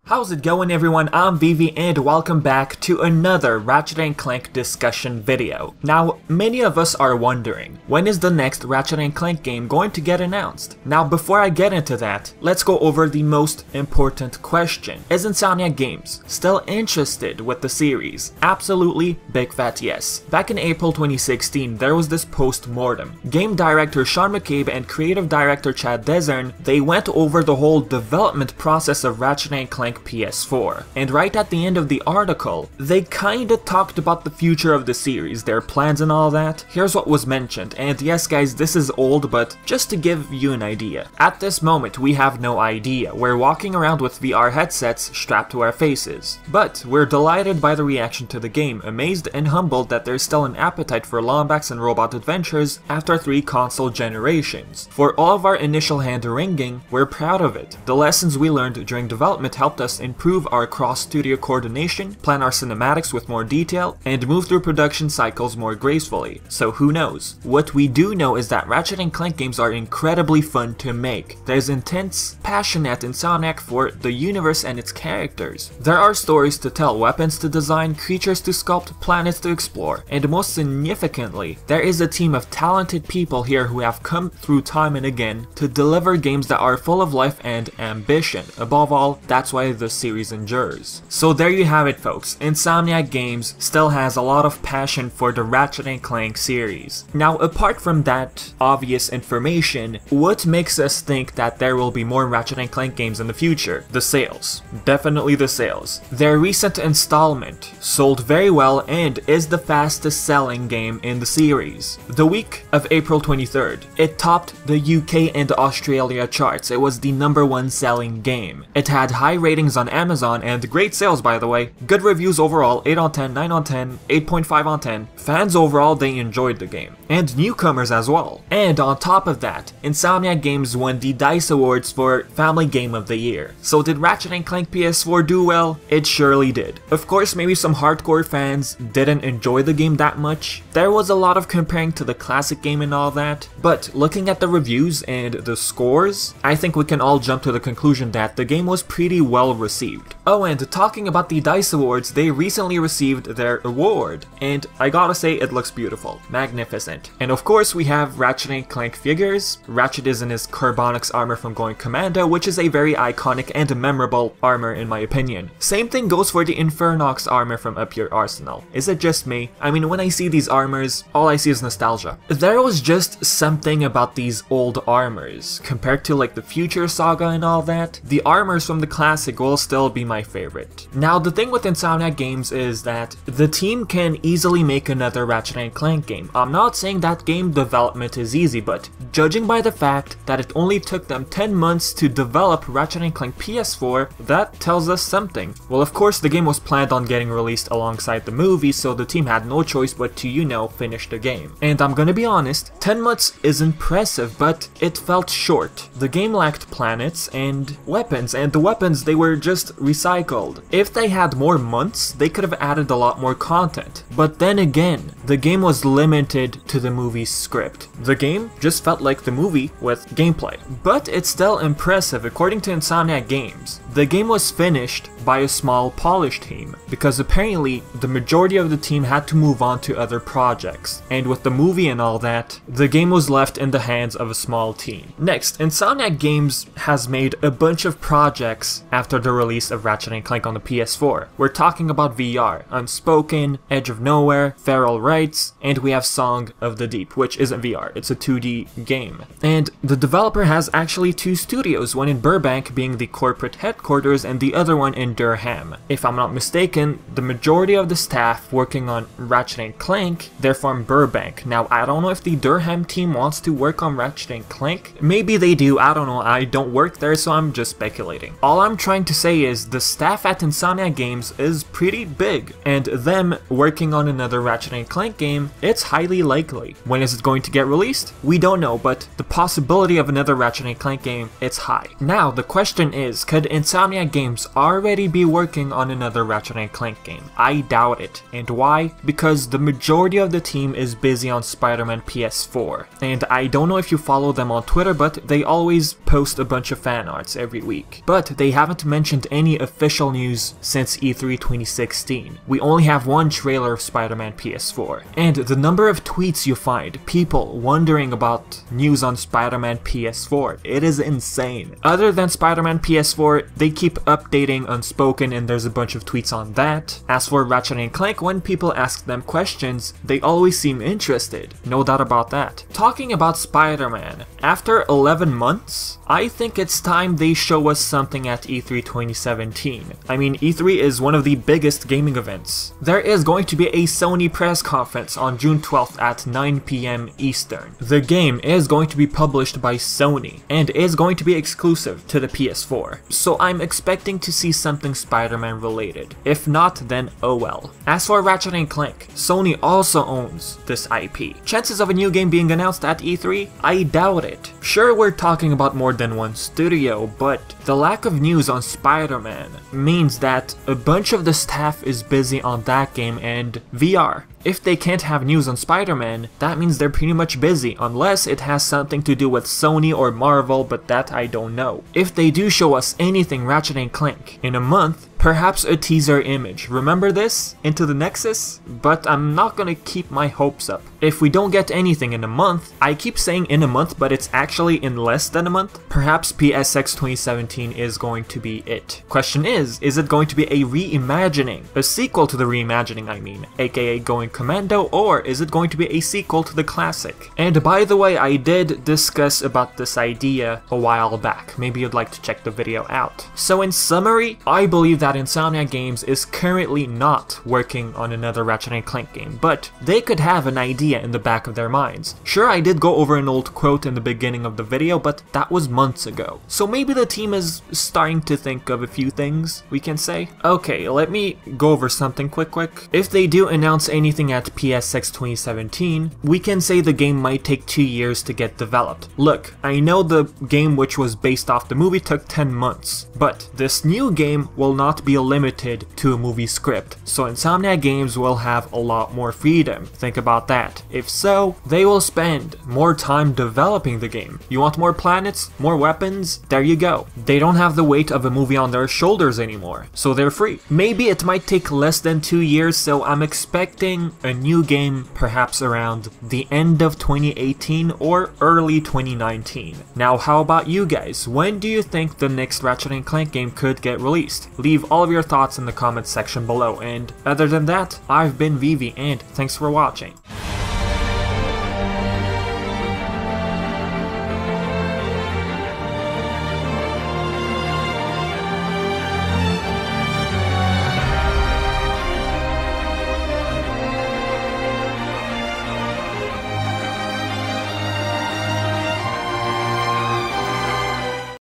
How's it going, everyone? I'm Vivi and welcome back to another Ratchet & Clank discussion video. Now, many of us are wondering, when is the next Ratchet & Clank game going to get announced? Now, before I get into that, let's go over the most important question. Is Insomniac Games still interested with the series? Absolutely, big fat yes. Back in April 2016, there was this post-mortem. Game director Sean McCabe and creative director Chad Desern, they went over the whole development process of Ratchet & Clank PS4. And right at the end of the article, they kinda talked about the future of the series, their plans and all that. Here's what was mentioned, and yes guys, this is old, but just to give you an idea. At this moment, we have no idea. We're walking around with VR headsets strapped to our faces. But we're delighted by the reaction to the game, amazed and humbled that there's still an appetite for Lombax and robot adventures after 3 console generations. For all of our initial hand-wringing, we're proud of it. The lessons we learned during development helped us improve our cross-studio coordination, plan our cinematics with more detail, and move through production cycles more gracefully. So who knows? What we do know is that Ratchet & Clank games are incredibly fun to make. There's intense passion at Insomniac for the universe and its characters. There are stories to tell, weapons to design, creatures to sculpt, planets to explore, and most significantly, there is a team of talented people here who have come through time and again to deliver games that are full of life and ambition. Above all, that's why the series endures. So there you have it, folks. Insomniac Games still has a lot of passion for the Ratchet & Clank series. Now, apart from that obvious information, what makes us think that there will be more Ratchet & Clank games in the future? The sales. Definitely the sales. Their recent installment sold very well and is the fastest selling game in the series. The week of April 23rd, it topped the UK and Australia charts. It was the #1 selling game. It had high ratings on Amazon and great sales, by the way. Good reviews overall, 8 on 10, 9 on 10, 8.5 on 10. Fans overall, they enjoyed the game. And newcomers as well. And on top of that, Insomniac Games won the DICE Awards for Family Game of the Year. So did Ratchet & Clank PS4 do well? It surely did. Of course, maybe some hardcore fans didn't enjoy the game that much. There was a lot of comparing to the classic game and all that. But looking at the reviews and the scores, I think we can all jump to the conclusion that the game was pretty well received. Oh, and talking about the DICE Awards, they recently received their award, and I gotta say it looks beautiful. Magnificent. And of course we have Ratchet & Clank figures. Ratchet is in his Carbonix armor from Going Commando, which is a very iconic and memorable armor in my opinion. Same thing goes for the Infernox armor from Up Your Arsenal. Is it just me? I mean, when I see these armors, all I see is nostalgia. There was just something about these old armors, compared to like the Future Saga and all that. The armors from the classic will still be my favorite. Now, the thing with Insomniac Games is that the team can easily make another Ratchet & Clank game. I'm not saying that game development is easy, but judging by the fact that it only took them 10 months to develop Ratchet & Clank PS4, that tells us something. Well, of course, the game was planned on getting released alongside the movie, so the team had no choice but to, finish the game. And I'm gonna be honest, 10 months is impressive, but it felt short. The game lacked planets and weapons, and the weapons, they were just recycled. If they had more months, they could have added a lot more content. But then again, the game was limited to the movie's script. The game just felt like the movie with gameplay. But it's still impressive. According to Insomniac Games, the game was finished by a small polish team, because apparently the majority of the team had to move on to other projects, and with the movie and all that, the game was left in the hands of a small team. Next, Insomniac Games has made a bunch of projects after the release of Ratchet & Clank on the PS4. We're talking about VR, Unspoken, Edge of Nowhere, Feral Rights, and we have Song of the Deep, which isn't VR, it's a 2D game. And the developer has actually 2 studios, one in Burbank being the corporate headquarters and the other one in Durham. If I'm not mistaken, the majority of the staff working on Ratchet & Clank, they're from Burbank. Now, I don't know if the Durham team wants to work on Ratchet & Clank. Maybe they do, I don't know, I don't work there, so I'm just speculating. All I'm trying to say is the staff at Insomniac Games is pretty big, and them working on another Ratchet & Clank game, it's highly likely. When is it going to get released? We don't know, but the possibility of another Ratchet & Clank game, it's high. Now, the question is, could Insomniac Insomniac Games already be working on another Ratchet & Clank game? I doubt it. And why? Because the majority of the team is busy on Spider-Man PS4. And I don't know if you follow them on Twitter, but they always post a bunch of fan arts every week. But they haven't mentioned any official news since E3 2016. We only have one trailer of Spider-Man PS4. And the number of tweets you find, people wondering about news on Spider-Man PS4, it is insane. Other than Spider-Man PS4, they keep updating Unspoken and there's a bunch of tweets on that. As for Ratchet & Clank, when people ask them questions, they always seem interested. No doubt about that. Talking about Spider-Man, after 11 months, I think it's time they show us something at E3 2017. I mean, E3 is one of the biggest gaming events. There is going to be a Sony press conference on June 12th at 9 PM Eastern. The game is going to be published by Sony and is going to be exclusive to the PS4. So I'm expecting to see something Spider-Man related. If not, then oh well. As for Ratchet & Clank, Sony also owns this IP. Chances of a new game being announced at E3? I doubt it. Sure, we're talking about more than one studio, but the lack of news on Spider-Man means that a bunch of the staff is busy on that game and VR. If they can't have news on Spider-Man, that means they're pretty much busy, unless it has something to do with Sony or Marvel, but that I don't know. If they do show us anything Ratchet & Clank in a month, perhaps a teaser image. Remember this? Into the Nexus? But I'm not gonna keep my hopes up. If we don't get anything in a month, I keep saying in a month, but it's actually in less than a month, perhaps PSX 2017 is going to be it. Question is it going to be a reimagining? A sequel to the reimagining, I mean, aka going Commando, or is it going to be a sequel to the classic? And by the way, I did discuss about this idea a while back. Maybe you'd like to check the video out. So in summary, I believe that Insomniac Games is currently not working on another Ratchet & Clank game, but they could have an idea in the back of their minds. Sure, I did go over an old quote in the beginning of the video, but that was months ago. So maybe the team is starting to think of a few things, we can say. Okay, let me go over something quick. If they do announce anything at PSX 2017, we can say the game might take 2 years to get developed. Look, I know the game which was based off the movie took 10 months, but this new game will not be limited to a movie script, so Insomniac Games will have a lot more freedom. Think about that. If so, they will spend more time developing the game. You want more planets? More weapons? There you go. They don't have the weight of a movie on their shoulders anymore, so they're free. Maybe it might take less than 2 years, so I'm expecting a new game perhaps around the end of 2018 or early 2019. Now how about you guys? When do you think the next Ratchet & Clank game could get released? Leave all of your thoughts in the comments section below, and other than that, I've been Vivi and thanks for watching.